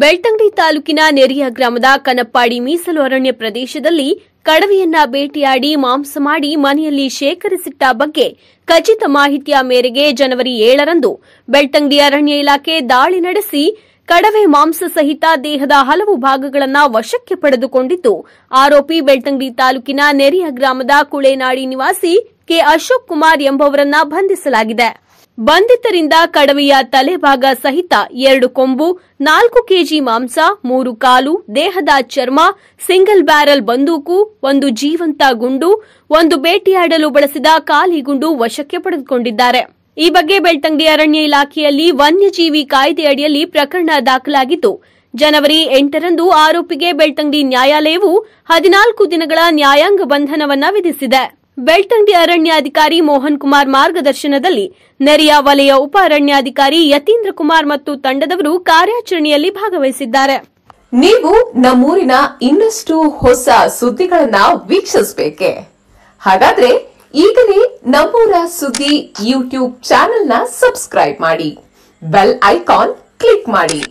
ಬೆಳ್ತಂಗಡಿ ತಾಲೂಕಿನ ನೆರಿಯ ಗ್ರಾಮದ ಕನಪ್ಪಾಡಿ ಮೀಸಲು ಅರಣ್ಯ ಪ್ರದೇಶದಲ್ಲಿ ಕಡವೆಯನ್ನ ಬೇಟೆಯಾಡಿ ಮಾಂಸ ಮಾಡಿ ಮನೆಯಲ್ಲಿ ಶೇಖರಿಸಿಟ್ಟ ಬಗ್ಗೆ ಖಚಿತ ಮಾಹಿತಿಯ ಮೇರೆಗೆ ಜನವರಿ 7ರಂದು ಬೆಳ್ತಂಗಡಿ ಅರಣ್ಯ ಇಲಾಖೆ ದಾಳಿ ನಡೆಸಿ ಕಡವೆ ಮಾಂಸ ಸಹಿತ ದೇಹದ ಹಲವು ಭಾಗಗಳನ್ನು ವಶಕ್ಕೆ ಪಡೆದುಕೊಂಡಿದ್ದು, ಆರೋಪಿ ಬೆಳ್ತಂಗಡಿ ತಾಲೂಕಿನ ನೆರಿಯ ಗ್ರಾಮದ ಕುಳೇನಾಡಿ ನಿವಾಸಿ ಕೆ ಅಶೋಕ್ ಕುಮಾರ್ ಎಂಬುವರನ್ನ ಬಂಧಿಸಲಾಗಿದೆ. ಬಂಧಿತರಿಂದ ಕಡವೆಯ ತಲೆಭಾಗ ಸಹಿತ 2 ಕೊಂಬು, 4 ಕೆಜಿ ಮಾಂಸ, 3 ಕಾಲು, ದೇಹದ ಚರ್ಮ, ಸಿಂಗಲ್ ಬ್ಯಾರಲ್ ಬಂದೂಕು, 1 ಜೀವಂತ ಗುಂಡು, 1 ಬೇಟೆಯಾಡಲು ಬಳಸಿದ ಖಾಲಿ ಗುಂಡು ವಶಕ್ಕೆ ಪಡೆದುಕೊಂಡಿದ್ದಾರೆ. ಈ ಬಗ್ಗೆ ಬೆಳ್ತಂಗಡಿ ಅರಣ್ಯ ಇಲಾಖೆಯಲ್ಲಿ ವನ್ಯಜೀವಿ ಕಾಯ್ದೆಯಡಿಯಲ್ಲಿ ಪ್ರಕರಣ ದಾಖಲಾಗಿದ್ದು, ಜನವರಿ 8ರಂದು ಆರೋಪಿಗೆ ಬೆಳ್ತಂಗಡಿ ನ್ಯಾಯಾಲಯವು 14 ದಿನಗಳ ನ್ಯಾಯಾಂಗ ಬಂಧನವನ್ನ ವಿಧಿಸಿದೆ. ಬೆಳ್ತಂಗಡಿ ಅರಣ್ಯಾಧಿಕಾರಿ ಮೋಹನ್ ಕುಮಾರ್ ಮಾರ್ಗದರ್ಶನದಲ್ಲಿ ನೆರಿಯ ವಲಯ ಉಪ ಅರಣ್ಯಾಧಿಕಾರಿ ಯತೀಂದ್ರ ಕುಮಾರ್ ಮತ್ತು ತಂಡದವರು ಕಾರ್ಯಾಚರಣೆಯಲ್ಲಿ ಭಾಗವಹಿಸಿದ್ದಾರೆ. ನೀವು ನಮ್ಮೂರಿನ ಇನ್ನಷ್ಟು ಹೊಸ ಸುದ್ದಿಗಳನ್ನ ವೀಕ್ಷಿಸಬೇಕೆ? ಹಾಗಾದ್ರೆ ಈಗಲೇ ನಮ್ಮೂರ ಸುದ್ದಿ ಯೂಟ್ಯೂಬ್ ಚಾನೆಲ್ನ ಸಬ್ಸ್ಕ್ರೈಬ್ ಮಾಡಿ, ಬೆಲ್ ಐಕಾನ್ ಕ್ಲಿಕ್ ಮಾಡಿ.